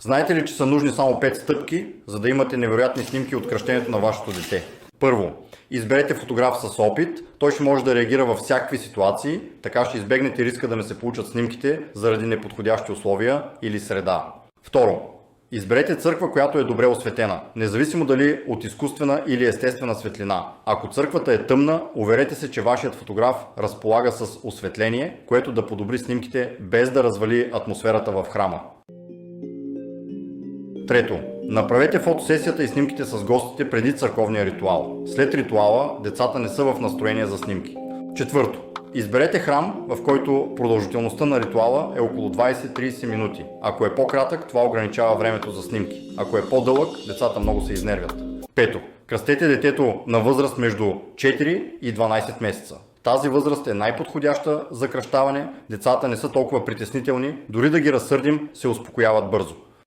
Знаете ли, че са нужни само 5 стъпки, за да имате невероятни снимки от кръщението на вашето дете? Първо, изберете фотограф с опит. Той ще може да реагира във всякакви ситуации, така ще избегнете риска да не се получат снимките заради неподходящи условия или среда. Второ, изберете църква, която е добре осветена, независимо дали от изкуствена или естествена светлина. Ако църквата е тъмна, уверете се, че вашият фотограф разполага с осветление, което да подобри снимките без да развали атмосферата в храма. Трето, направете фотосесията и снимките с гостите преди църковния ритуал. След ритуала, децата не са в настроение за снимки. Четвърто, изберете храм, в който продължителността на ритуала е около 20-30 минути. Ако е по-кратък, това ограничава времето за снимки. Ако е по-дълъг, децата много се изнервят. Пето, кръстете детето на възраст между 4 и 12 месеца. Тази възраст е най-подходяща за кръщаване, децата не са толкова притеснителни, дори да ги разсърдим, се успокояват бързо.